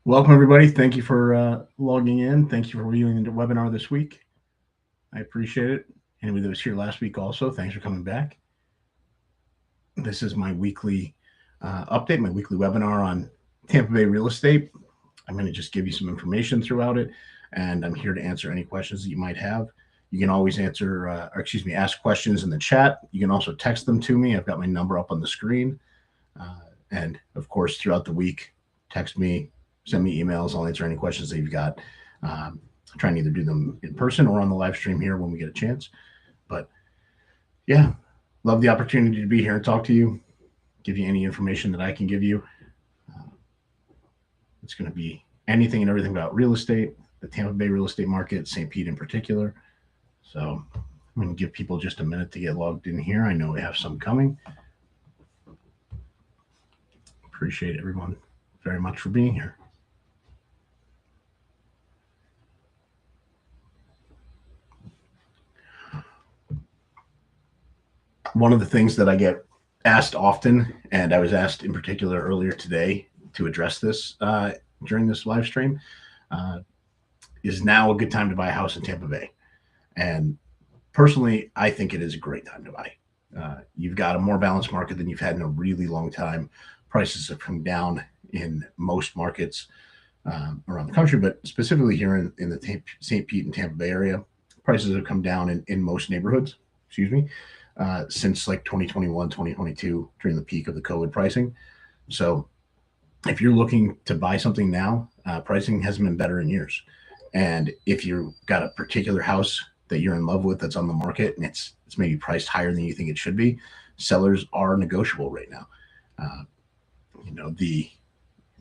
Welcome, everybody. Thank you for logging in. Thank you for viewing the webinar this week. I appreciate it. Anybody that was here last week also, thanks for coming back. This is my weekly update, my weekly webinar on Tampa Bay real estate. I'm going to just give you some information throughout it, and I'm here to answer any questions that you might have. You can always ask questions in the chat. You can also text them to me. I've got my number up on the screen. And of course, throughout the week, text me, send me emails. I'll answer any questions that you've got. Try and either do them in person or on the live stream here when we get a chance. But yeah, love the opportunity to be here and talk to you, give you any information that I can give you. It's going to be anything and everything about real estate, the Tampa Bay real estate market, St. Pete in particular. So I'm going to give people just a minute to get logged in here. I know we have some coming. Appreciate everyone very much for being here. One of the things that I get asked often, and I was asked in particular earlier today to address this during this live stream, is now a good time to buy a house in Tampa Bay? And personally, I think it is a great time to buy. You've got a more balanced market than you've had in a really long time. Prices have come down in most markets around the country, but specifically here in the St. Pete and Tampa Bay area, prices have come down in most neighborhoods, since like 2021, 2022, during the peak of the COVID pricing. So if you're looking to buy something now, pricing hasn't been better in years. And if you've got a particular house that you're in love with that's on the market and it's maybe priced higher than you think it should be, sellers are negotiable right now. The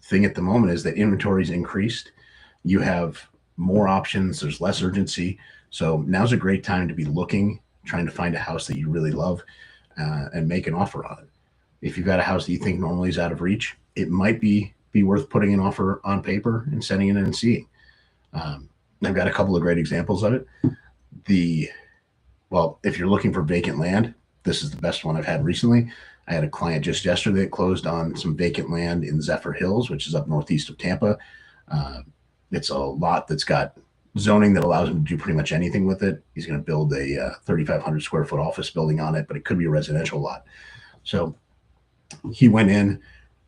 thing at the moment is that inventory's increased. You have more options. There's less urgency. So now's a great time to be looking, trying to find a house that you really love and make an offer on it. If you've got a house that you think normally is out of reach, it might be worth putting an offer on paper and sending it in and seeing. I've got a couple of great examples of it. If you're looking for vacant land, this is the best one I've had recently. I had a client just yesterday that closed on some vacant land in Zephyr Hills, which is up northeast of Tampa. It's a lot that's got zoning that allows him to do pretty much anything with it. He's going to build a 3,500 square foot office building on it, but it could be a residential lot. So he went in,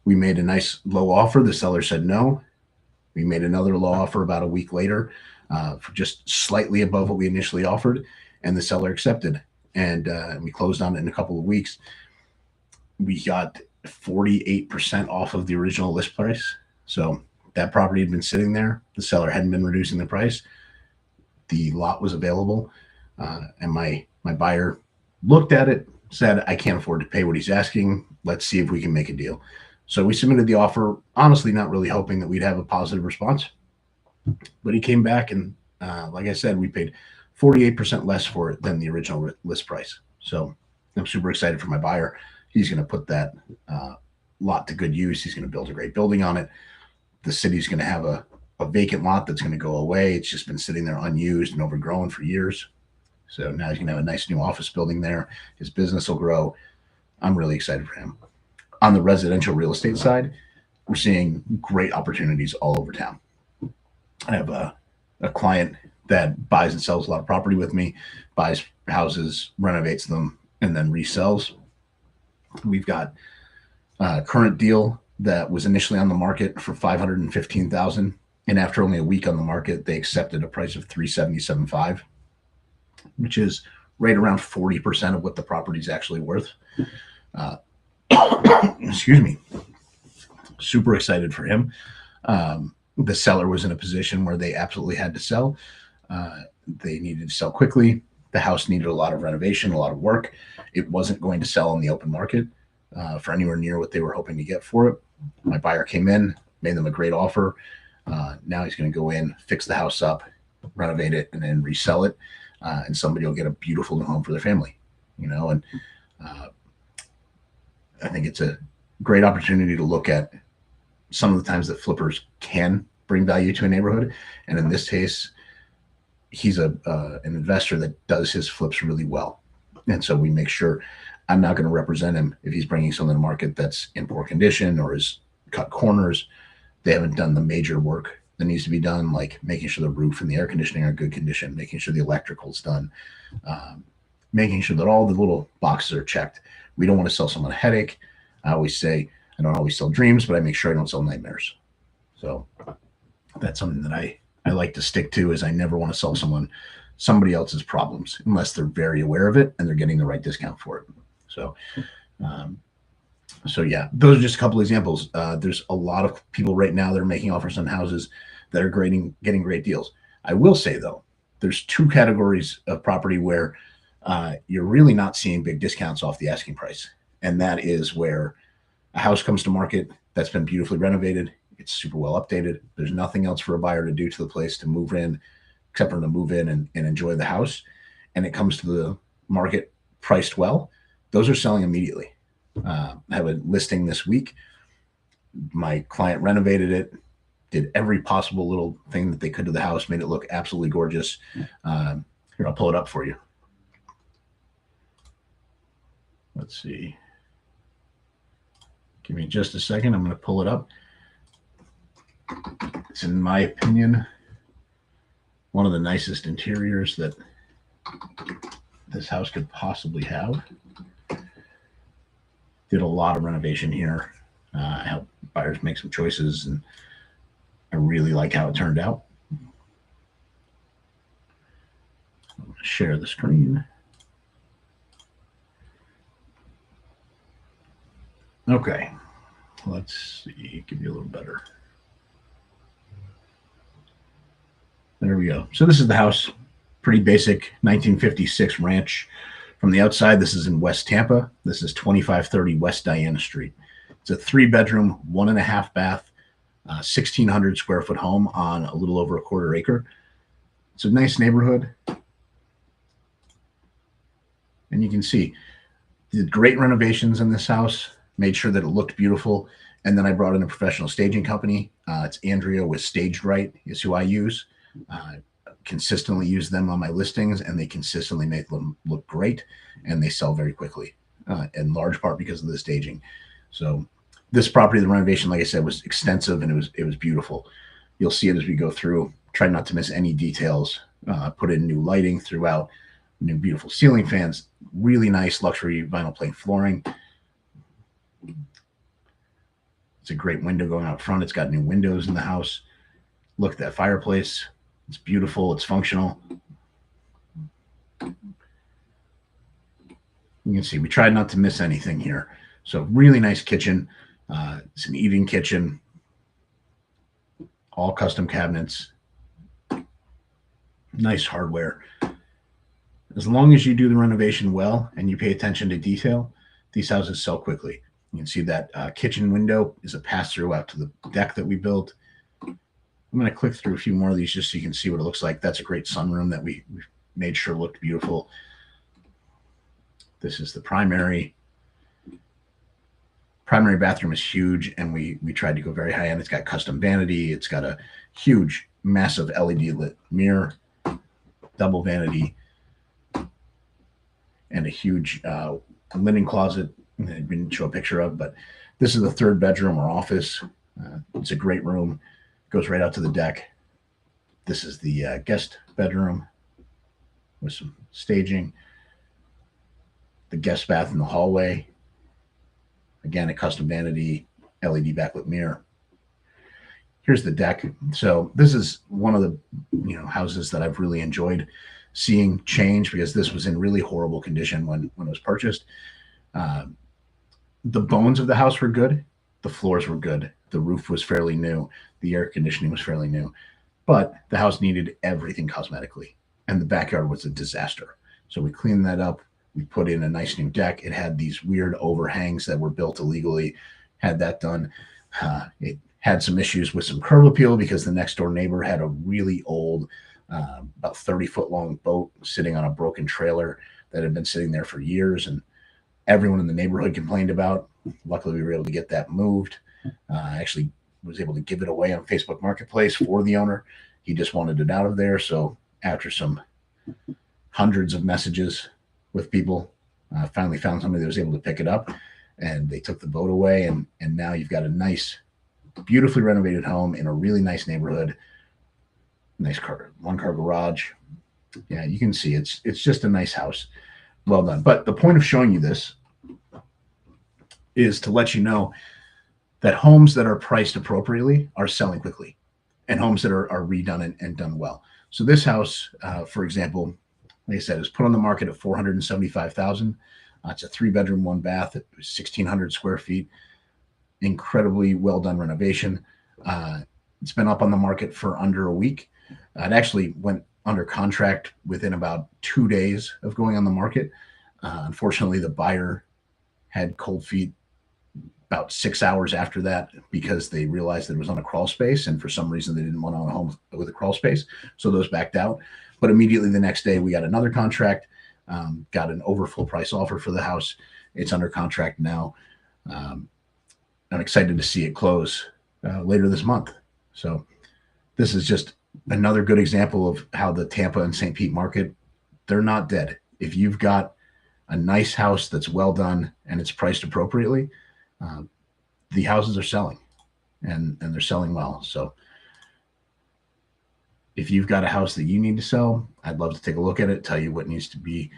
we made a nice low offer. The seller said no. We made another low offer about a week later for just slightly above what we initially offered, and the seller accepted. And we closed on it in a couple of weeks. We got 48% off of the original list price. So that property had been sitting there. The seller hadn't been reducing the price. The lot was available. And my buyer looked at it, said, I can't afford to pay what he's asking. Let's see if we can make a deal. So we submitted the offer, honestly, not really hoping that we'd have a positive response. But he came back and, like I said, we paid 48% less for it than the original list price. So I'm super excited for my buyer. He's going to put that lot to good use. He's going to build a great building on it. The city's going to have a vacant lot that's going to go away. It's just been sitting there unused and overgrown for years. So now he's going to have a nice new office building there. His business will grow. I'm really excited for him. On the residential real estate side, we're seeing great opportunities all over town. I have a client that buys and sells a lot of property with me, buys houses, renovates them, and then resells. We've got a current deal that was initially on the market for $515,000, and after only a week on the market, they accepted a price of $377,500, which is right around 40% of what the property is actually worth. Excuse me. Super excited for him. The seller was in a position where they absolutely had to sell. They needed to sell quickly. The house needed a lot of renovation, a lot of work. It wasn't going to sell on the open market for anywhere near what they were hoping to get for it. My buyer came in, made them a great offer. Now he's going to go in, fix the house up, renovate it, and then resell it. And somebody will get a beautiful new home for their family, and I think it's a great opportunity to look at some of the times that flippers can bring value to a neighborhood. And in this case, he's an investor that does his flips really well. And so we make sure I'm not going to represent him if he's bringing something to market that's in poor condition or is cut corners. they haven't done the major work that needs to be done, like making sure the roof and the air conditioning are in good condition, making sure the electrical's done, making sure that all the little boxes are checked. We don't want to sell someone a headache. I always say I don't always sell dreams, but I make sure I don't sell nightmares. So that's something that I like to stick to, is I never want to sell someone somebody else's problems unless they're very aware of it and they're getting the right discount for it. So, um, so yeah, those are just a couple examples. There's a lot of people right now that are making offers on houses that are getting great deals. I will say though, there's two categories of property where you're really not seeing big discounts off the asking price, and that is where a house comes to market that's been beautifully renovated. It's super well updated. There's nothing else for a buyer to do to the place to move in, except for to move in and enjoy the house. And it comes to the market priced well. Those are selling immediately. I have a listing this week. My client renovated it, did every possible little thing that they could to the house, made it look absolutely gorgeous. Here, I'll pull it up for you. Let's see. Give me just a second. I'm going to pull it up. It's, in my opinion, one of the nicest interiors that this house could possibly have. Did a lot of renovation here. I helped buyers make some choices, and I really like how it turned out. I'm going to share the screen. Okay, let's see, give you a little better. There we go. So this is the house, pretty basic 1956 ranch. From the outside, this is in West Tampa. This is 2530 West Diana Street. It's a 3-bedroom, 1.5 bath, 1,600 square foot home on a little over a quarter acre. It's a nice neighborhood. And you can see, did great renovations in this house, made sure that it looked beautiful. And then I brought in a professional staging company. It's Andrea with Staged Right is who I use. Consistently use them on my listings, and they consistently make them look great, and they sell very quickly, in large part because of the staging. So this property, the renovation, like I said, was extensive, and it was beautiful. You'll see it as we go through. Try not to miss any details. Put in new lighting throughout, new beautiful ceiling fans, really nice luxury vinyl plank flooring. It's a great window going out front. It's got new windows in the house. Look at that fireplace. It's beautiful. It's functional. You can see we tried not to miss anything here. So really nice kitchen. It's an eating kitchen. All custom cabinets. Nice hardware. As long as you do the renovation well and you pay attention to detail, these houses sell quickly. You can see that kitchen window is a pass-through out to the deck that we built. I'm going to click through a few more of these just so you can see what it looks like. That's a great sunroom that we made sure looked beautiful. This is the primary. Primary bathroom is huge, and we tried to go very high end. It's got custom vanity. It's got a huge, massive LED lit mirror, double vanity, and a huge linen closet that I didn't show a picture of, but this is the 3rd bedroom or office. It's a great room. Goes right out to the deck. This is the guest bedroom with some staging. The guest bath in the hallway. Again, a custom vanity, LED backlit mirror. Here's the deck. So this is one of the houses that I've really enjoyed seeing change, because this was in really horrible condition when it was purchased. The bones of the house were good. The floors were good. The roof was fairly new. The air conditioning was fairly new. But the house needed everything cosmetically. And the backyard was a disaster. So we cleaned that up. We put in a nice new deck. It had these weird overhangs that were built illegally. Had that done. It had some issues with some curb appeal because the next door neighbor had a really old, about 30-foot long boat sitting on a broken trailer that had been sitting there for years, and everyone in the neighborhood complained about. Luckily, we were able to get that moved. I actually was able to give it away on Facebook Marketplace for the owner. He just wanted it out of there. So after some hundreds of messages with people, finally found somebody that was able to pick it up, and they took the boat away. And now you've got a nice beautifully renovated home in a really nice neighborhood. Nice car, one car garage. Yeah, you can see it's just a nice house. Well done. But the point of showing you this is to let you know that homes that are priced appropriately are selling quickly, and homes that are redone and done well. So this house, for example, like I said, is put on the market at 475,000. It's a 3-bedroom, 1 bath, 1,600 square feet. Incredibly well done renovation. It's been up on the market for under a week. It actually went under contract within about 2 days of going on the market. Unfortunately, the buyer had cold feet about 6 hours after that because they realized that it was on a crawl space, and for some reason they didn't want to own a home with a crawl space, so those backed out. But immediately the next day we got another contract, got an over full price offer for the house. It's under contract now. I'm excited to see it close later this month. So this is just another good example of how the Tampa and St. Pete market, they're not dead. If you've got a nice house that's well done and it's priced appropriately, the houses are selling, and they're selling well. So if you've got a house that you need to sell, I'd love to take a look at it, tell you what needs to be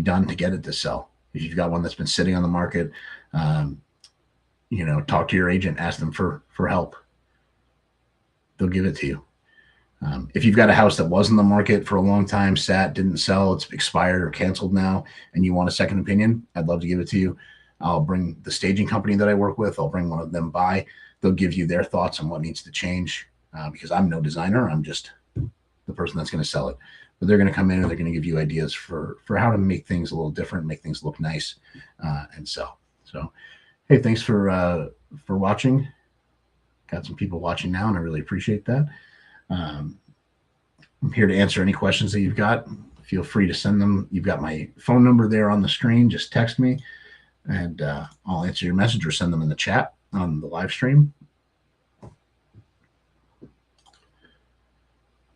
done to get it to sell. If you've got one that's been sitting on the market, talk to your agent, ask them for help. They'll give it to you. If you've got a house that was in the market for a long time, sat, didn't sell, it's expired or canceled now, and you want a second opinion, I'd love to give it to you. I'll bring the staging company that I work with. I'll bring one of them by. They'll give you their thoughts on what needs to change, because I'm no designer. I'm just the person that's going to sell it. But they're going to come in and they're going to give you ideas for how to make things a little different, make things look nice, and sell. So, hey, thanks for watching. Got some people watching now, and I really appreciate that. I'm here to answer any questions that you've got. Feel free to send them. You've got my phone number there on the screen. Just text me, and I'll answer your message or send them in the chat on the live stream.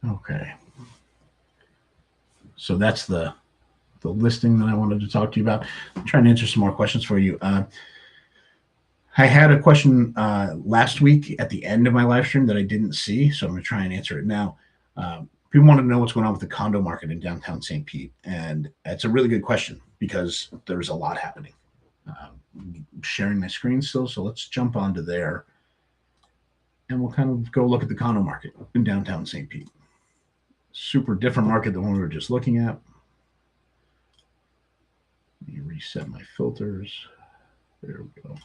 Okay. So that's the listing that I wanted to talk to you about. I'm trying to answer some more questions for you. I had a question last week at the end of my live stream that I didn't see, so I'm going to try and answer it now. People want to know what's going on with the condo market in downtown St. Pete, and it's a really good question because there's a lot happening. I'm sharing my screen still, so let's jump onto there, and we'll kind of go look at the condo market in downtown St. Pete. Super different market than one we were just looking at. Let me reset my filters. There we go.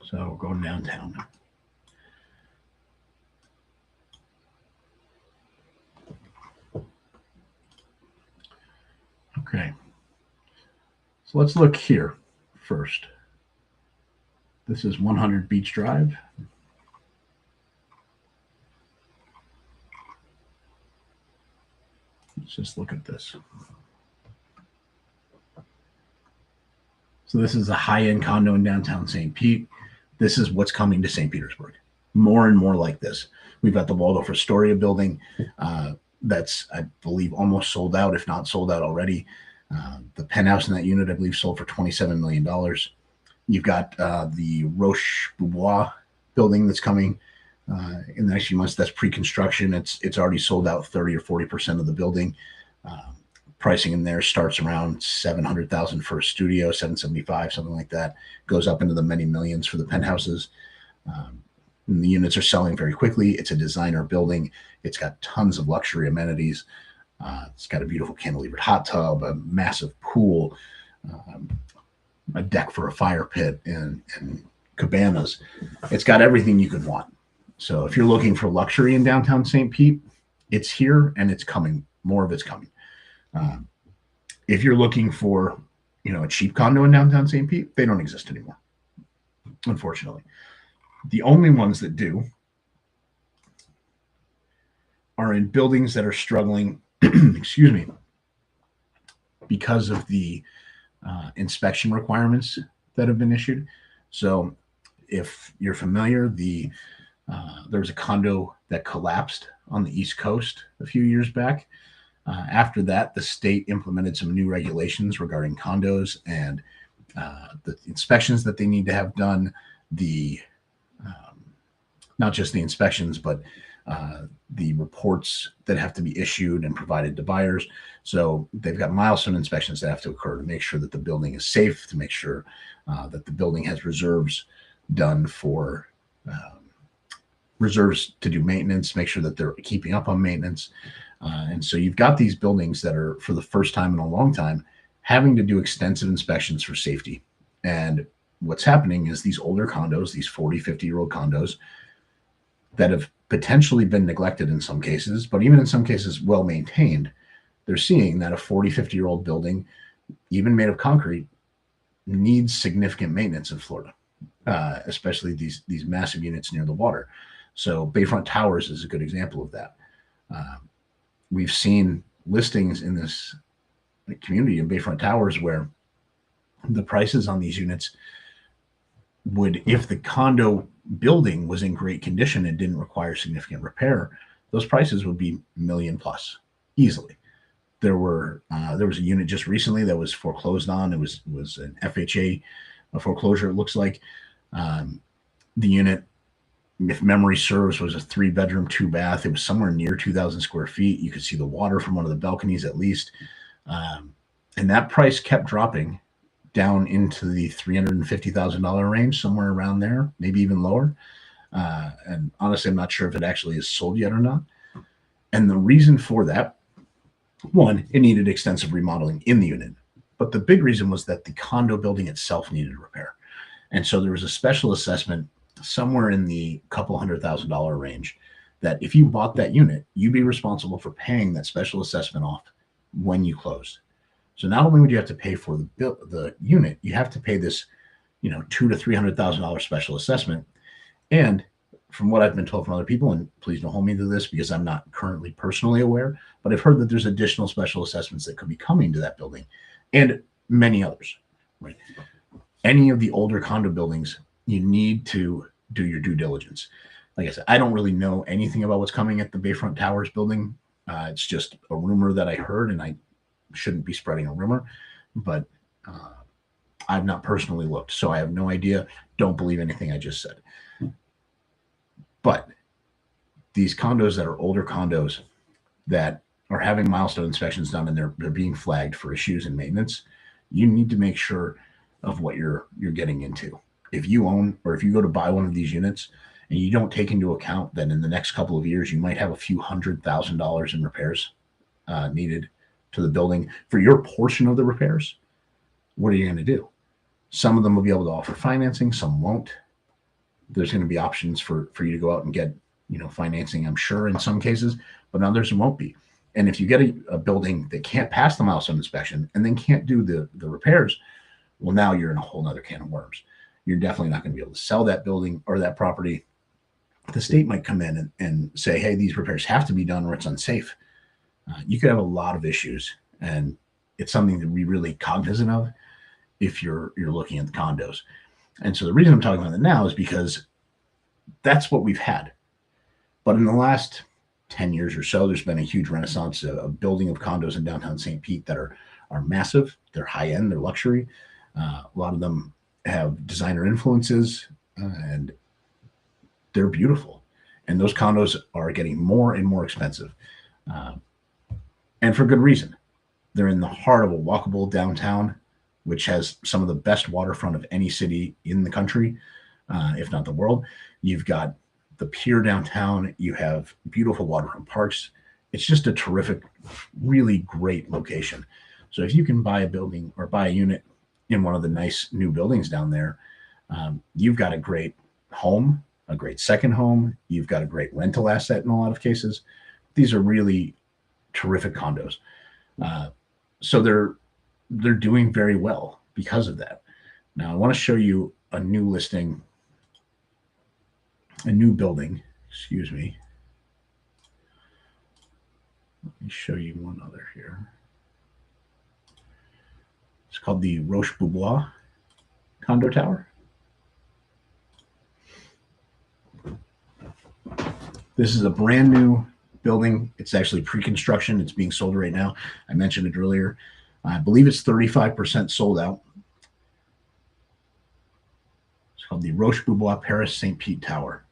So we're going downtown. Okay. So let's look here first. This is 100 Beach Drive. Let's just look at this. So this is a high-end condo in downtown St. Pete. This is what's coming to St. Petersburg. More and more like this. We've got the Waldorf Astoria building that's, I believe, almost sold out, if not sold out already. The penthouse in that unit, I believe, sold for $27 million. You've got the Roche Bobois building that's coming in the next few months. That's pre-construction. It's already sold out 30 or 40% of the building. Pricing in there starts around $700,000 for a studio, $775,000, something like that. Goes up into the many millions for the penthouses. And the units are selling very quickly. It's a designer building. It's got tons of luxury amenities. It's got a beautiful cantilevered hot tub, a massive pool, a deck for a fire pit, and cabanas. It's got everything you could want. So if you're looking for luxury in downtown St. Pete, it's here and it's coming. More of it's coming. If you're looking for, a cheap condo in downtown St. Pete, they don't exist anymore, unfortunately. The only ones that do are in buildings that are struggling, excuse me, because of the inspection requirements that have been issued. So if you're familiar, there was a condo that collapsed on the East Coast a few years back. After that, the state implemented some new regulations regarding condos, and the inspections that they need to have done, the not just the inspections, but the reports that have to be issued and provided to buyers. So they've got milestone inspections that have to occur to make sure that the building is safe, to make sure that the building has reserves done for reserves to do maintenance, make sure that they're keeping up on maintenance. And so you've got these buildings that are, for the first time in a long time, having to do extensive inspections for safety. And what's happening is these older condos, these 40, 50-year-old condos that have potentially been neglected in some cases, but even in some cases well maintained, they're seeing that a 40, 50-year-old building, even made of concrete, needs significant maintenance in Florida, especially these massive units near the water. So Bayfront Towers is a good example of that. We've seen listings in this community in Bayfront Towers where the prices on these units would, if the condo building was in great condition and didn't require significant repair, those prices would be million plus easily. There was a unit just recently that was foreclosed on. It was an FHA foreclosure, it looks like. The unit, if memory serves, was a 3-bedroom, 2-bath. It was somewhere near 2,000 square feet. You could see the water from one of the balconies at least. And that price kept dropping down into the $350,000 range, somewhere around there, maybe even lower. And honestly, I'm not sure if it actually is sold yet or not. And the reason for that, one, it needed extensive remodeling in the unit. But the big reason was that the condo building itself needed repair. And so there was a special assessment somewhere in the couple $100,000 range that if you bought that unit, you'd be responsible for paying that special assessment off when you closed. So not only would you have to pay for the unit, you have to pay this, $200,000 to $300,000 special assessment. And from what I've been told from other people, and please don't hold me to this because I'm not currently personally aware, but I've heard that there's additional special assessments that could be coming to that building and many others, right? Any of the older condo buildings, you need to do your due diligence. Like I said, I don't really know anything about what's coming at the Bayfront Towers building. It's just a rumor that I heard, and I shouldn't be spreading a rumor, but I've not personally looked, so I have no idea. Don't believe anything I just said. But these condos that are older condos that are having milestone inspections done and they're being flagged for issues in maintenance, you need to make sure of what you're getting into. If you own, or if you go to buy one of these units and you don't take into account that in the next couple of years you might have a few $100,000 in repairs needed to the building for your portion of the repairs, what are you going to do? Some of them will be able to offer financing, some won't. There's going to be options for you to go out and get financing, I'm sure, in some cases, but others won't be. And if you get a building that can't pass the milestone inspection and then can't do the repairs, well, now you're in a whole nother can of worms. You're definitely not going to be able to sell that building or that property. The state might come in and say, hey, these repairs have to be done or it's unsafe. You could have a lot of issues, and it's something to be really cognizant of if you're looking at the condos. And so the reason I'm talking about it now is because that's what we've had. But in the last 10 years or so, there's been a huge renaissance of building of condos in downtown St. Pete that are massive. They're high end, they're luxury. A lot of them have designer influences, and they're beautiful. And those condos are getting more and more expensive, and for good reason. They're in the heart of a walkable downtown, which has some of the best waterfront of any city in the country, if not the world. You've got the pier downtown. You have beautiful waterfront parks. It's just a terrific, really great location. So if you can buy a building or buy a unit in one of the nice new buildings down there, you've got a great home, a great second home. You've got a great rental asset in a lot of cases. These are really terrific condos. So they're doing very well because of that. Now I want to show you a new listing, a new building, excuse me. Let me show you one other here. It's called the Roche Boubois condo tower. This is a brand new building. It's actually pre-construction. It's being sold right now. I mentioned it earlier. I believe it's 35% sold out. It's called the Roche-Beaubois Paris St. Pete Tower.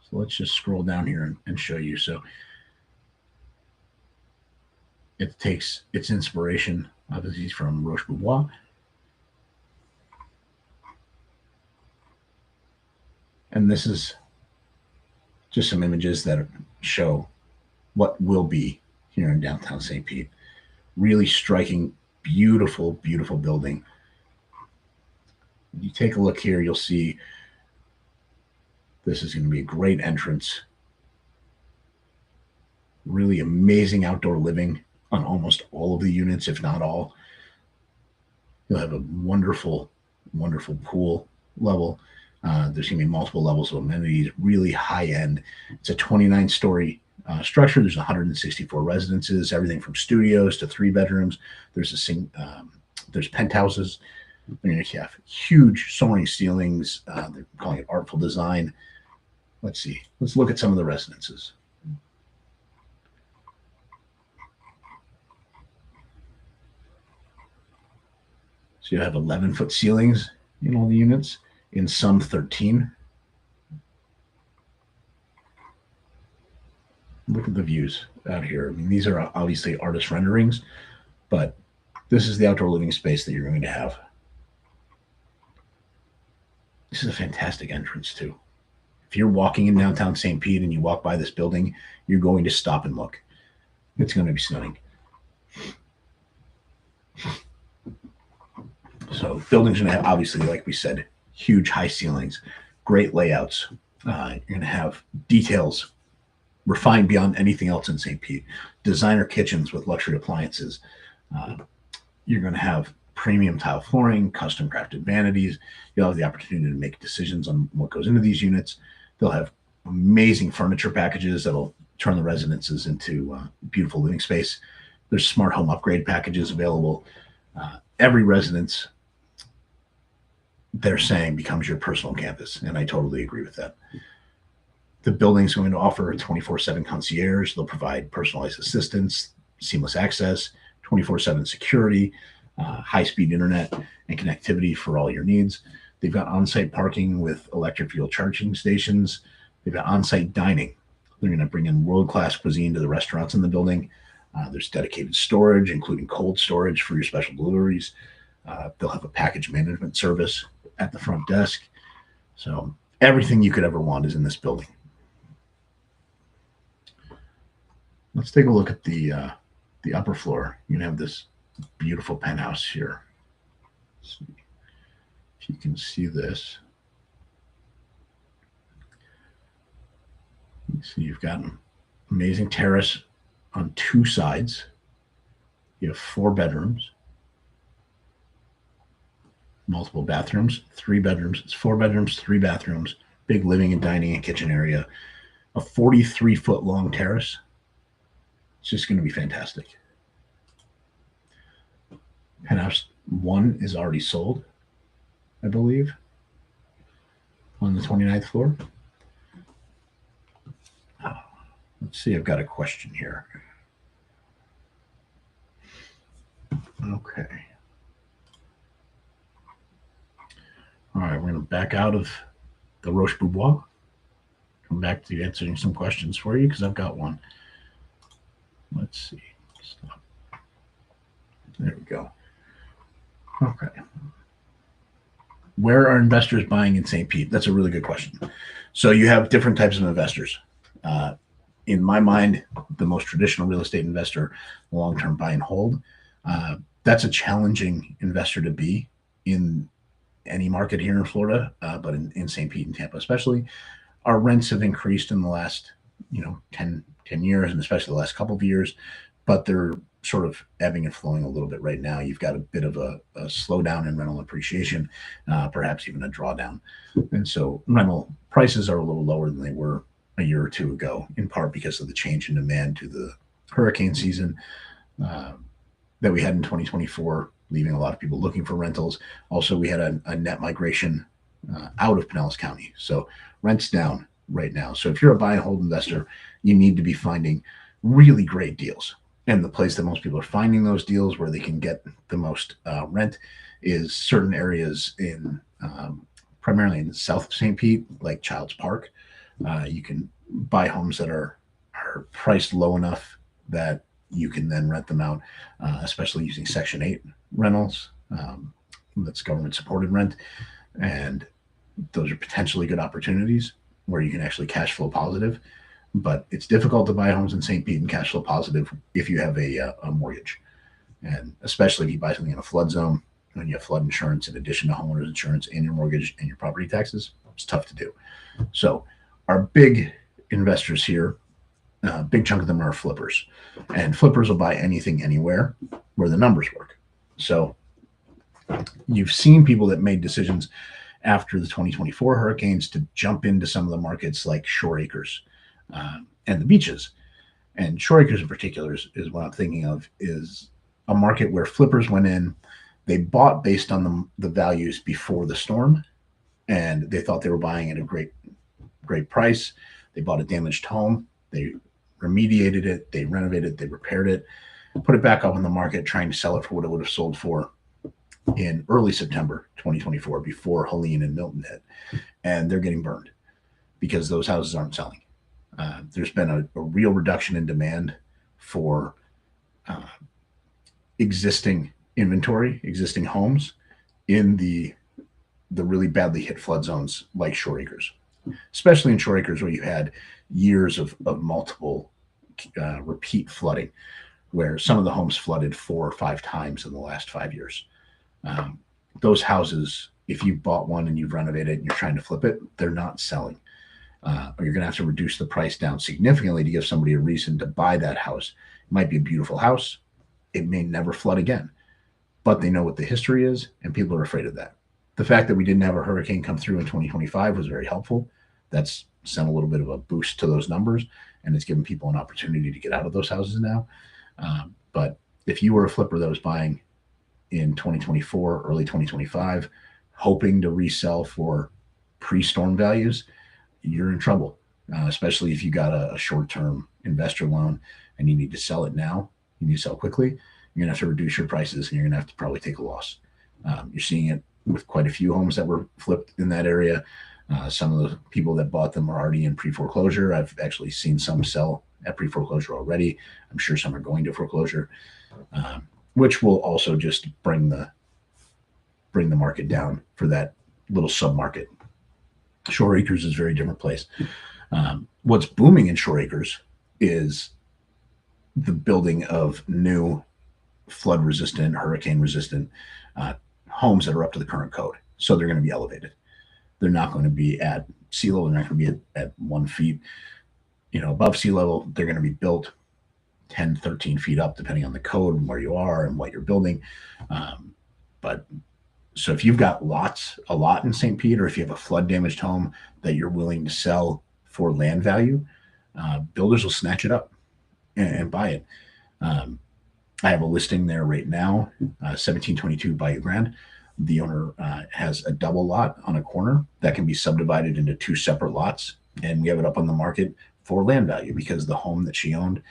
So let's just scroll down here and show you. So it takes its inspiration, obviously, from Roche-Beaubois. And this is just some images that show what will be here in downtown St. Pete. Really striking, beautiful, beautiful building. You take a look here, you'll see this is going to be a great entrance. Really amazing outdoor living on almost all of the units, if not all. You'll have a wonderful, wonderful pool level. There's going to be multiple levels of amenities, really high end. It's a 29-story structure. There's 164 residences, everything from studios to 3 bedrooms. There's there's penthouses. You're going to have huge soaring ceilings. They're calling it artful design. Let's see. Let's look at some of the residences. So you have 11-foot ceilings in all the units, in some 13. Look at the views out here. I mean, these are obviously artist renderings, but this is the outdoor living space that you're going to have. This is a fantastic entrance too. If you're walking in downtown St. Pete and you walk by this building, you're going to stop and look. It's going to be stunning. So buildings are going to have, obviously, like we said, huge high ceilings, great layouts. You're going to have details refined beyond anything else in St. Pete. Designer kitchens with luxury appliances. You're going to have premium tile flooring, custom crafted vanities. You'll have the opportunity to make decisions on what goes into these units. They'll have amazing furniture packages that'll turn the residences into beautiful living space. There's smart home upgrade packages available. Every residence, they're saying, becomes your personal campus, and I totally agree with that. The building's going to offer a 24/7 concierge. They'll provide personalized assistance, seamless access, 24/7 security, high-speed internet, and connectivity for all your needs. They've got on-site parking with electric fuel charging stations. They've got on-site dining. They're going to bring in world-class cuisine to the restaurants in the building. There's dedicated storage, including cold storage for your special deliveries. They'll have a package management service at the front desk. So everything you could ever want is in this building. Let's take a look at the upper floor. You can have this beautiful penthouse here. Let's see if you can see this. You see you've got an amazing terrace on 2 sides. You have 4 bedrooms, multiple bathrooms, 3 bedrooms. It's 4 bedrooms, 3 bathrooms, big living and dining and kitchen area, a 43-foot long terrace. It's just going to be fantastic. Penthouse 1 is already sold, I believe, on the 29th floor. Let's see, I've got a question here. Okay. All right, we're going to back out of the Roche-Beaubois. Come back to answering some questions for you because I've got one. Let's see. Stop. There we go. Okay. Where are investors buying in St. Pete? That's a really good question. So you have different types of investors. In my mind, the most traditional real estate investor, long-term buy and hold. That's a challenging investor to be in any market here in Florida, but in St. Pete and Tampa especially. Our rents have increased in the last 10 years, and especially the last couple of years, but they're sort of ebbing and flowing a little bit right now. You've got a bit of a slowdown in rental appreciation, perhaps even a drawdown. And so rental prices are a little lower than they were a year or two ago, in part because of the change in demand to the hurricane season that we had in 2024, leaving a lot of people looking for rentals. Also, we had a net migration out of Pinellas County. So rent's down right now. So if you're a buy and hold investor, you need to be finding really great deals. And the place that most people are finding those deals where they can get the most rent is certain areas in primarily in the south of St. Pete, like Childs Park. You can buy homes that are priced low enough that you can then rent them out, especially using Section 8 rentals. That's government supported rent. And those are potentially good opportunities where you can actually cash flow positive. But it's difficult to buy homes in St. Pete and cash flow positive if you have a mortgage. And especially if you buy something in a flood zone and you have flood insurance in addition to homeowners insurance and your mortgage and your property taxes, it's tough to do. So our big investors here, big chunk of them are flippers. And flippers will buy anything anywhere where the numbers work. So you've seen people that made decisions after the 2024 hurricanes to jump into some of the markets like Shore Acres and the beaches. And Shore Acres in particular is what I'm thinking of, is a market where flippers went in. They bought based on the values before the storm, and they thought they were buying at a great price. They bought a damaged home. They remediated it. They renovated it. They repaired it, put it back up on the market, trying to sell it for what it would have sold for in early September 2024, before Helene and Milton hit. And they're getting burned because those houses aren't selling. There's been a real reduction in demand for existing inventory, existing homes in the really badly hit flood zones like Shore Acres, especially in Shore Acres where you had years of multiple repeat flooding, where some of the homes flooded 4 or 5 times in the last 5 years. Those houses, if you bought one and you've renovated and you're trying to flip it, they're not selling. Or you're going to have to reduce the price down significantly to give somebody a reason to buy that house. It might be a beautiful house. It may never flood again, but they know what the history is, and people are afraid of that. The fact that we didn't have a hurricane come through in 2025 was very helpful. That's sent a little bit of a boost to those numbers, and it's given people an opportunity to get out of those houses now. But if you were a flipper that was buying in 2024, early 2025, hoping to resell for pre-storm values, you're in trouble, especially if you got a short-term investor loan and you need to sell it now. You need to sell quickly. You're going to have to reduce your prices, and you're going to have to probably take a loss. You're seeing it with quite a few homes that were flipped in that area. Some of the people that bought them are already in pre-foreclosure. I've actually seen some sell at pre-foreclosure already. I'm sure some are going to foreclosure, which will also just bring the market down for that little sub-market. Shore Acres is a very different place. What's booming in Shore Acres is the building of new flood-resistant, hurricane-resistant homes that are up to the current code. So they're going to be elevated. They're not going to be at sea level. They're not going to be at 1 feet, above sea level. They're going to be built 10, 13 feet up, depending on the code and where you are and what you're building. But so if you've got a lot in St. Pete, or if you have a flood damaged home that you're willing to sell for land value, builders will snatch it up and buy it. I have a listing there right now, 1722 Bayou Grand. The owner has a double lot on a corner that can be subdivided into 2 separate lots, and we have it up on the market for land value because the home that she owned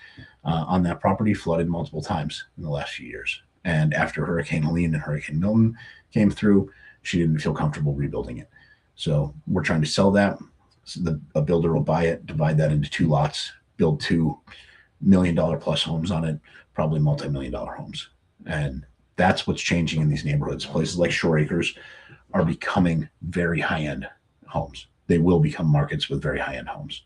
on that property flooded multiple times in the last few years. And after Hurricane Helene and Hurricane Milton came through, she didn't feel comfortable rebuilding it. So we're trying to sell that. So a builder will buy it, divide that into 2 lots, build $2 million plus homes on it, probably multi-million-dollar homes. And that's what's changing in these neighborhoods. Places like Shore Acres are becoming very high-end homes. They will become markets with very high-end homes.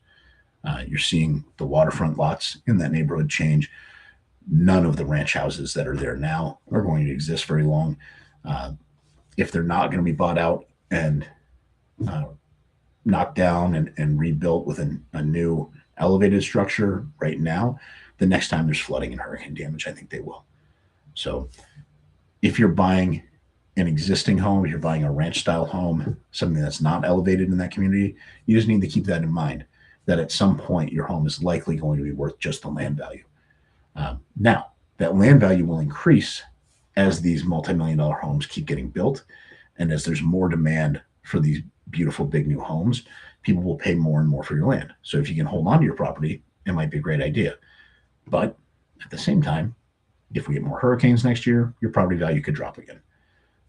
You're seeing the waterfront lots in that neighborhood change. None of the ranch houses that are there now are going to exist very long. If they're not going to be bought out and knocked down and rebuilt with a new elevated structure right now, the next time there's flooding and hurricane damage, I think they will. So if you're buying an existing home, if you're buying a ranch style home, something that's not elevated in that community, you just need to keep that in mind, that at some point your home is likely going to be worth just the land value. Now, that land value will increase as these multi-million-dollar homes keep getting built, and as there's more demand for these beautiful big new homes, people will pay more and more for your land. So if you can hold on to your property, it might be a great idea. But at the same time, if we get more hurricanes next year, your property value could drop again.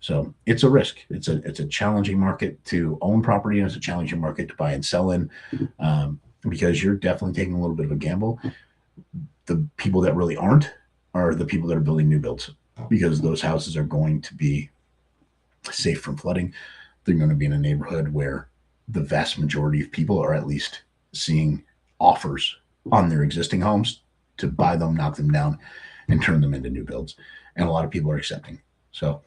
So it's a risk. It's a challenging market to own property, and it's a challenging market to buy and sell in, because you're definitely taking a little bit of a gamble. The people that really aren't are the people that are building new builds, because those houses are going to be safe from flooding. They're going to be in a neighborhood where the vast majority of people are at least seeing offers on their existing homes to buy them, knock them down, and turn them into new builds. And a lot of people are accepting. So,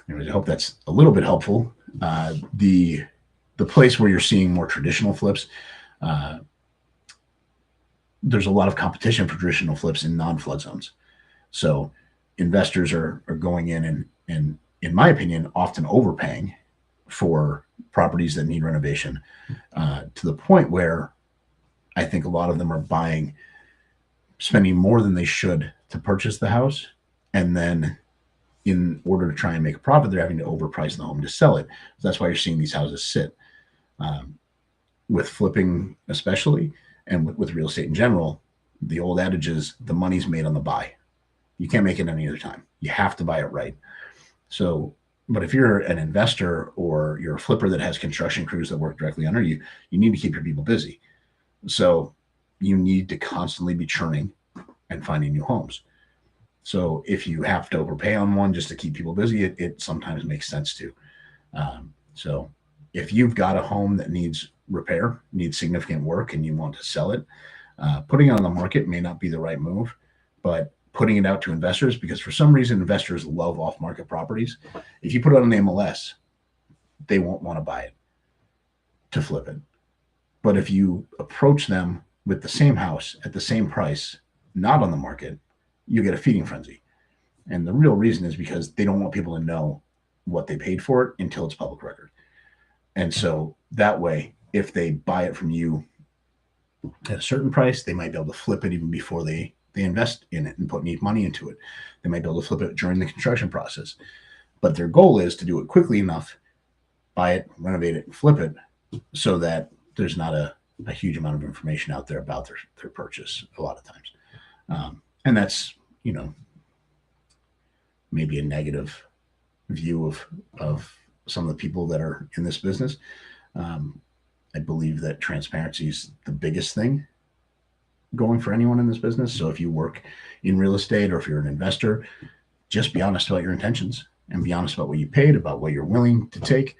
anyways, I hope that's a little bit helpful. The place where you're seeing more traditional flips, there's a lot of competition for traditional flips in non-flood zones. So investors are going in my opinion, often overpaying for properties that need renovation, to the point where I think a lot of them are spending more than they should to purchase the house. And then in order to try and make a profit, they're having to overprice the home to sell it. So that's why you're seeing these houses sit. With flipping especially, and with real estate in general, the old adage is the money's made on the buy. You can't make it any other time. You have to buy it right. So, but if you're an investor or you're a flipper that has construction crews that work directly under you, you need to keep your people busy. So you need to constantly be churning and finding new homes. So if you have to overpay on one just to keep people busy, it sometimes makes sense to. So if you've got a home that needs repair, needs significant work, and you want to sell it, putting it on the market may not be the right move, but putting it out to investors, because for some reason investors love off-market properties. If you put it on the MLS, they won't want to buy it to flip it. But if you approach them with the same house at the same price, not on the market, you get a feeding frenzy. And the real reason is because they don't want people to know what they paid for it until it's public record. And so that way, if they buy it from you at a certain price, they might be able to flip it even before they invest in it and put any money into it. They might be able to flip it during the construction process. But their goal is to do it quickly enough, buy it, renovate it, and flip it, so that there's not a huge amount of information out there about their purchase a lot of times. And that's, maybe a negative view of some of the people that are in this business. I believe that transparency is the biggest thing going for anyone in this business. So if you work in real estate or if you're an investor, just be honest about your intentions and be honest about what you paid, about what you're willing to take,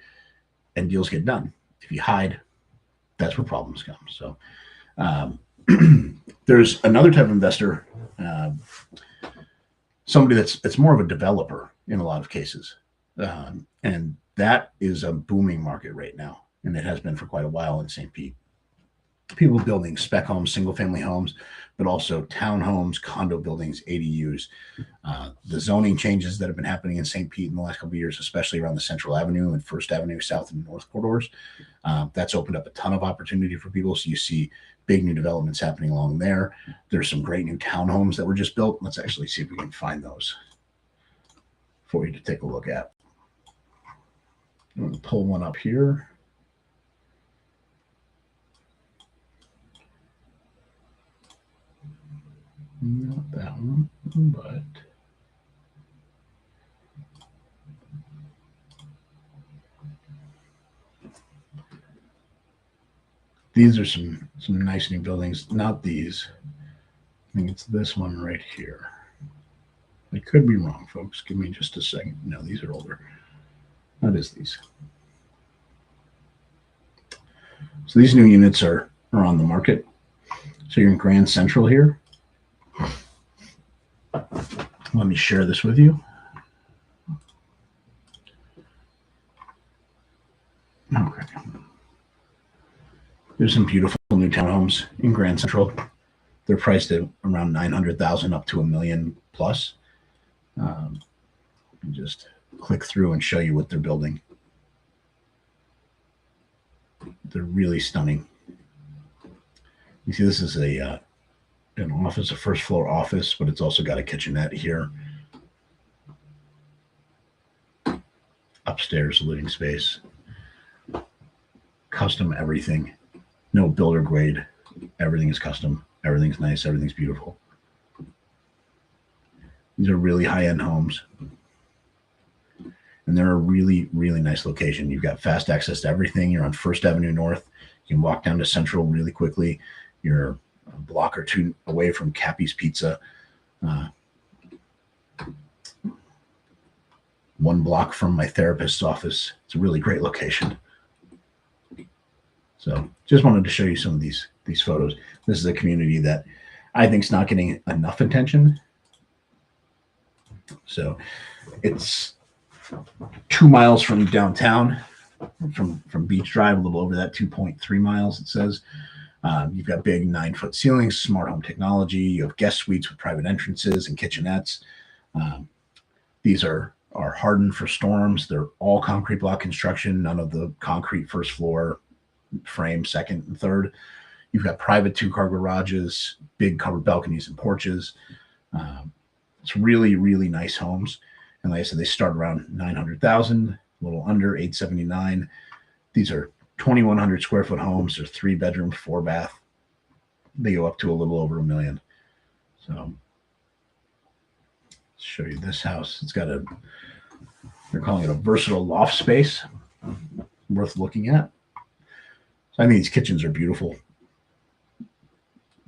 and deals get done. If you hide, that's where problems come. So there's another type of investor, somebody that's more of a developer in a lot of cases. And that is a booming market right now. And it has been for quite a while in St. Pete. People building spec homes, single family homes, but also townhomes, condo buildings, ADUs. The zoning changes that have been happening in St. Pete in the last couple of years, especially around the Central Avenue and First Avenue South and North corridors, that's opened up a ton of opportunity for people. So you see big new developments happening along there. There's some great new townhomes that were just built. Let's actually see if we can find those for you to take a look at. I'm going to pull one up here. Not that one, but these are some nice new buildings. Not these. I think it's this one right here. I could be wrong, folks. Give me just a second. No, these are older. That is these. So these new units are on the market. So you're in Grand Central here. Let me share this with you. Okay. There's some beautiful new townhomes in Grand Central. They're priced at around $900,000 up to $1 million plus. Just click through and show you what they're building. They're really stunning. You see, this is an office, a first floor office, but it's also got a kitchenette here. Upstairs living space. Custom everything. No builder grade. Everything is custom. Everything's nice. Everything's beautiful. These are really high-end homes. and they're a really, really nice location. You've got fast access to everything. You're on First Avenue North. You can walk down to Central really quickly. You're a block or two away from Cappy's Pizza. 1 block from my therapist's office. It's a really great location. So just wanted to show you some of these photos. This is a community that I think is not getting enough attention. So it's 2 miles from downtown, from Beach Drive, a little over that, 2.3 miles, it says. You've got big 9-foot ceilings, smart home technology. You have guest suites with private entrances and kitchenettes. These are hardened for storms. They're all concrete block construction, none of the concrete first floor frame, second and third. You've got private 2-car garages, big covered balconies and porches. It's really, really nice homes. And like I said, they start around 900,000, a little under 879. These are 2,100 square foot homes. They're 3-bedroom, 4-bath. They go up to a little over $1 million. So let's show you this house. It's got they're calling it a versatile loft space, worth looking at. So I think these kitchens are beautiful.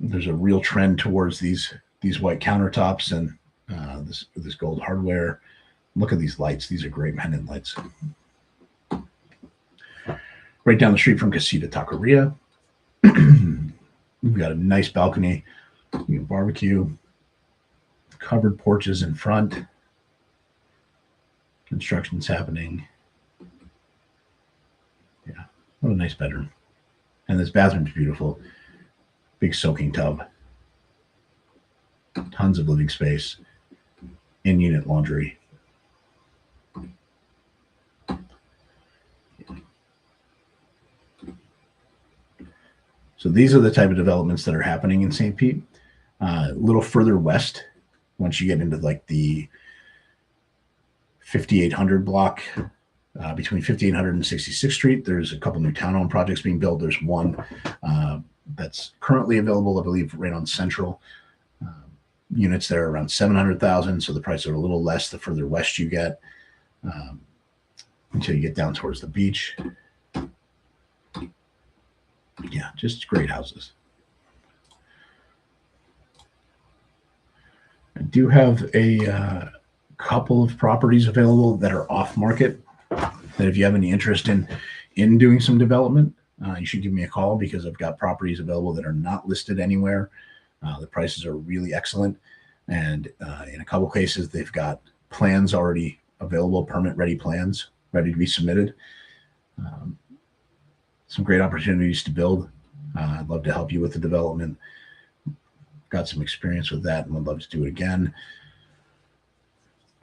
There's a real trend towards these white countertops and this gold hardware. Look at these lights. These are great pendant lights. Right down the street from Casita Taqueria. We've got a nice balcony. You can barbecue. Covered porches in front. Construction's happening. Yeah, what a nice bedroom. And this bathroom's beautiful. Big soaking tub. Tons of living space. In-unit laundry. So these are the type of developments that are happening in St. Pete. A little further west, once you get into like the 5800 block, between 5800 and 66th Street, there's a couple new townhome projects being built. There's one that's currently available, I believe, right on Central. Units there are around 700,000, so the prices are a little less the further west you get, until you get down towards the beach. Yeah, just great houses. I do have a couple of properties available that are off market, that if you have any interest in doing some development, you should give me a call, because I've got properties available that are not listed anywhere. The prices are really excellent. And in a couple cases, they've got plans already available, permit-ready plans ready to be submitted. Some great opportunities to build. I'd love to help you with the development. Got some experience with that and would love to do it again.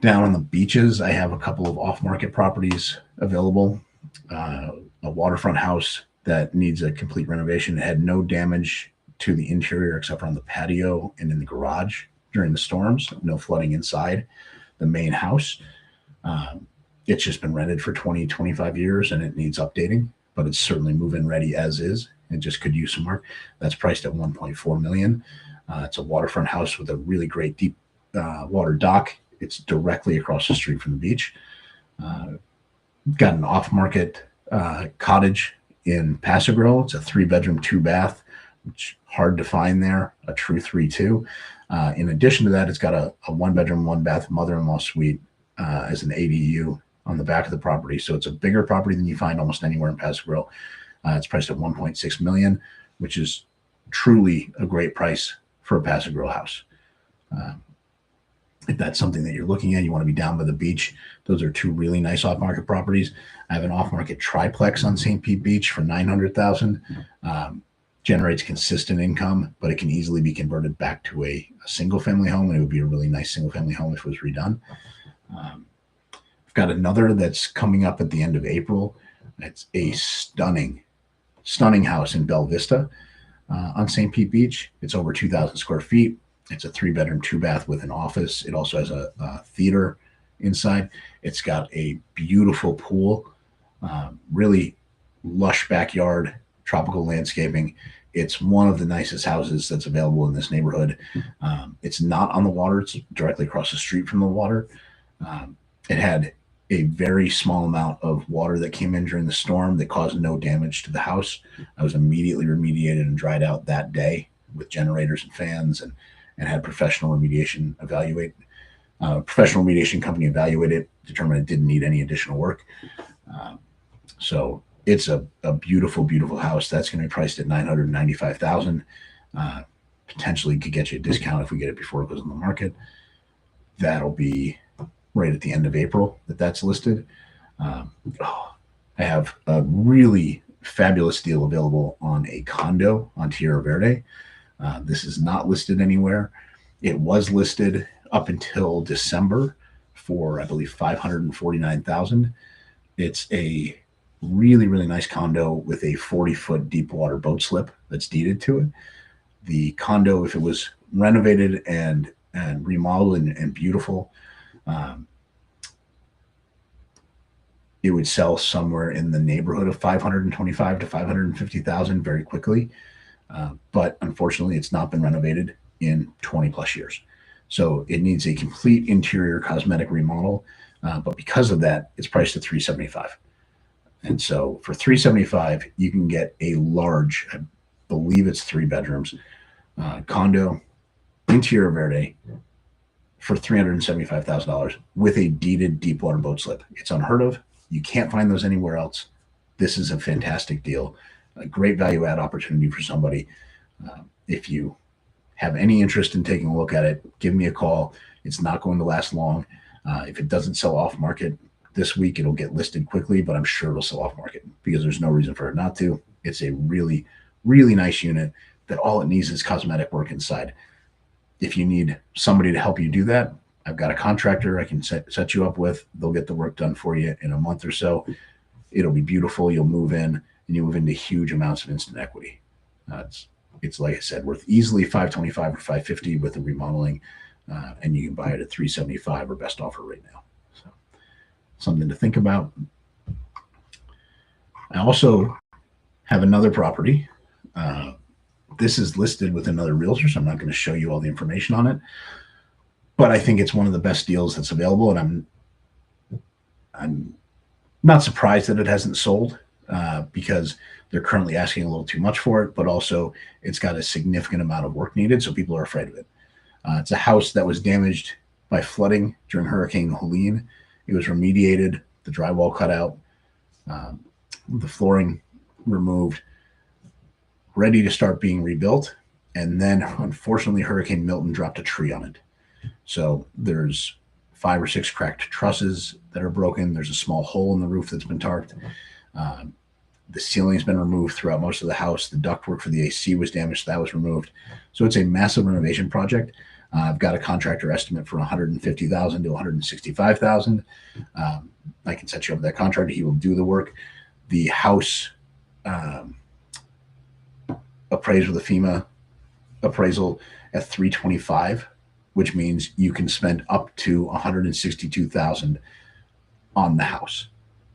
Down on the beaches, I have a couple of off-market properties available. A waterfront house that needs a complete renovation. It had no damage to the interior except for on the patio and in the garage during the storms. No flooding inside the main house. It's just been rented for 20, 25 years and it needs updating, but it's certainly move-in ready as is. It just could use some work. That's priced at $1.4 million. It's a waterfront house with a really great deep water dock. It's directly across the street from the beach. Got an off-market cottage in Paso Grill. It's a 3-bedroom, 2-bath, which hard to find there, a true 3-2. In addition to that, it's got a 1-bedroom, 1-bath mother-in-law suite as an ADU on the back of the property. So it's a bigger property than you find almost anywhere in Paso Grill. It's priced at $1.6 million, which is truly a great price for a Paso Grill house. If that's something that you're looking at, you want to be down by the beach, those are 2 really nice off-market properties. I have an off-market triplex on St. Pete Beach for $900,000. Generates consistent income, but it can easily be converted back to a single-family home, and it would be a really nice single-family home if it was redone. I've got another that's coming up at the end of April. It's a stunning house in Bella Vista on St. Pete Beach. It's over 2,000 square feet. It's a 3-bedroom, 2-bath with an office. It also has a theater inside. It's got a beautiful pool, really lush backyard, tropical landscaping. It's one of the nicest houses that's available in this neighborhood. It's not on the water. It's directly across the street from the water. It had a very small amount of water that came in during the storm that caused no damage to the house. I was immediately remediated and dried out that day with generators and fans, and had professional remediation professional remediation company evaluate it, determine it didn't need any additional work. So it's a beautiful, beautiful house. That's going to be priced at $995,000. Potentially could get you a discount if we get it before it goes on the market. That'll be right at the end of April that's listed. I have a really fabulous deal available on a condo on Tierra Verde. This is not listed anywhere. It was listed up until December for, I believe, $549,000. It's a really, really nice condo with a 40-foot deep water boat slip that's deeded to it. The condo, if it was renovated and remodeled and beautiful, it would sell somewhere in the neighborhood of $525,000 to $550,000 very quickly. But unfortunately, it's not been renovated in 20 plus years. So it needs a complete interior cosmetic remodel. But because of that, it's priced at $375,000. And so for $375,000, you can get a large, I believe it's 3 bedrooms, condo in Tierra Verde for $375,000 with a deeded deep water boat slip. It's unheard of. You can't find those anywhere else. This is a fantastic deal, a great value add opportunity for somebody. If you have any interest in taking a look at it, give me a call. It's not going to last long. If it doesn't sell off market this week, it'll get listed quickly, but I'm sure it'll sell off market because there's no reason for it not to. It's a really, really nice unit that all it needs is cosmetic work inside. If you need somebody to help you do that, I've got a contractor I can set you up with. They'll get the work done for you in a month or so. It'll be beautiful. You'll move in, and you move into huge amounts of instant equity. It's like I said, worth easily $525,000 or $550,000 with the remodeling, and you can buy it at $375,000 or best offer right now. So something to think about. I also have another property. This is listed with another realtor, so I'm not going to show you all the information on it. But I think it's one of the best deals that's available, and I'm not surprised that it hasn't sold because they're currently asking a little too much for it, but also it's got a significant amount of work needed, so people are afraid of it. It's a house that was damaged by flooding during Hurricane Helene. It was remediated, the drywall cut out, the flooring removed, ready to start being rebuilt. And then, unfortunately, Hurricane Milton dropped a tree on it. So there's 5 or 6 cracked trusses that are broken. There's a small hole in the roof that's been tarped. The ceiling's been removed throughout most of the house. The ductwork for the AC was damaged. So that was removed. So it's a massive renovation project. I've got a contractor estimate for $150,000 to $165,000. I can set you up with that contractor. He will do the work. The house appraised with a FEMA appraisal at $325,000, which means you can spend up to $162,000 on the house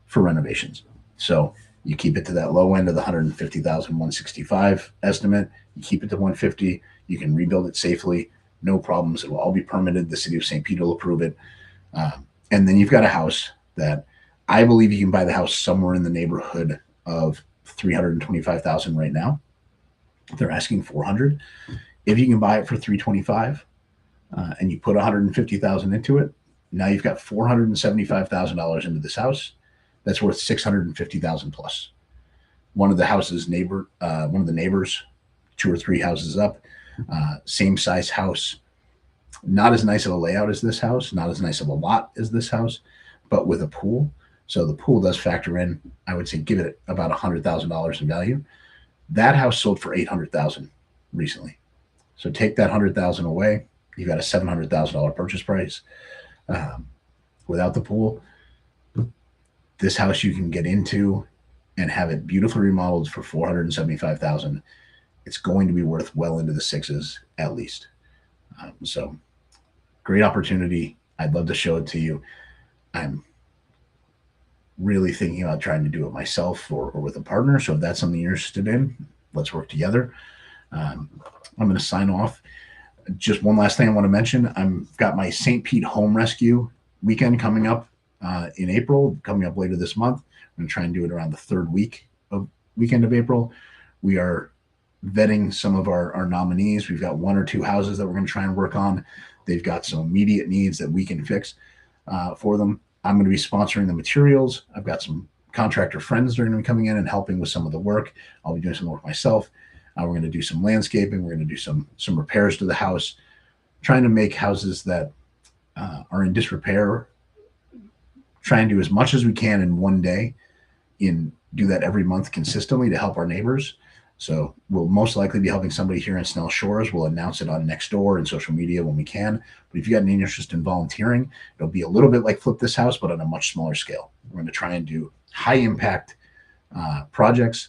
for renovations. So you keep it to that low end of the $150,000, $165,000 estimate. You keep it to $150,000. You can rebuild it safely, no problems. It will all be permitted. The city of St. Peter will approve it. And then you've got a house that I believe you can buy the house somewhere in the neighborhood of $325,000 right now. They're asking $400,000. If you can buy it for $325,000 and you put $150,000 into it, now you've got $475,000 into this house. That's worth $650,000 plus. One of the neighbors, 2 or 3 houses up, same size house, not as nice of a layout as this house, not as nice of a lot as this house, but with a pool. So the pool does factor in, I would say, give it about $100,000 in value. That house sold for $800,000 recently. So take that $100,000 away, you've got a $700,000 purchase price. Without the pool, this house you can get into and have it beautifully remodeled for $475,000. It's going to be worth well into the 6s at least. So great opportunity. I'd love to show it to you. I'm really thinking about trying to do it myself or with a partner. So if that's something you're interested in, let's work together. I'm going to sign off. Just one last thing I want to mention. I've got my St. Pete Home Rescue weekend coming up in April, coming up later this month. I'm going to try and do it around the third weekend of April. We are vetting some of our nominees. We've got 1 or 2 houses that we're going to try and work on. They've got some immediate needs that we can fix for them. I'm going to be sponsoring the materials. I've got some contractor friends that are going to be coming in and helping with some of the work. I'll be doing some work myself. We're going to do some landscaping. We're going to do some repairs to the house, trying to make houses that are in disrepair, try and do as much as we can in one day, do that every month consistently to help our neighbors. So we'll most likely be helping somebody here in Snell Shores. We'll announce it on Nextdoor and social media when we can. But if you got any interest in volunteering, it'll be a little bit like Flip This House, but on a much smaller scale. We're going to try and do high impact projects.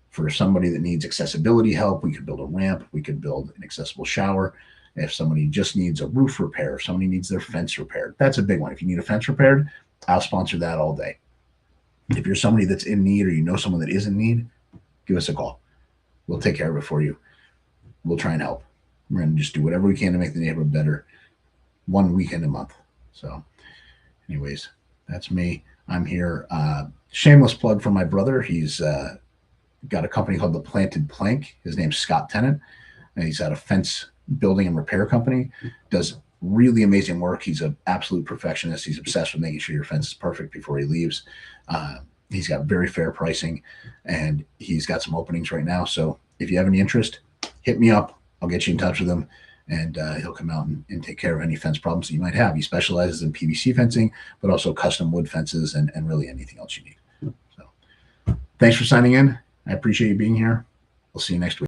For somebody that needs accessibility help, we could build a ramp. We could build an accessible shower. If somebody just needs a roof repair, if somebody needs their fence repaired, that's a big one. If you need a fence repaired, I'll sponsor that all day. If you're somebody that's in need or you know someone that is in need, give us a call. We'll take care of it for you. We'll try and help. We're going to just do whatever we can to make the neighborhood better 1 weekend a month. So anyways, that's me. I'm here. Shameless plug for my brother. He's got a company called The Planted Plank. His name's Scott Tennant, and he's at a fence building and repair company. Does really amazing work. He's an absolute perfectionist. He's obsessed with making sure your fence is perfect before he leaves. He's got very fair pricing, and he's got some openings right now. So if you have any interest, hit me up. I'll get you in touch with him, and he'll come out and take care of any fence problems that you might have. He specializes in PVC fencing, but also custom wood fences and really anything else you need. So thanks for signing in. I appreciate you being here. We'll see you next week.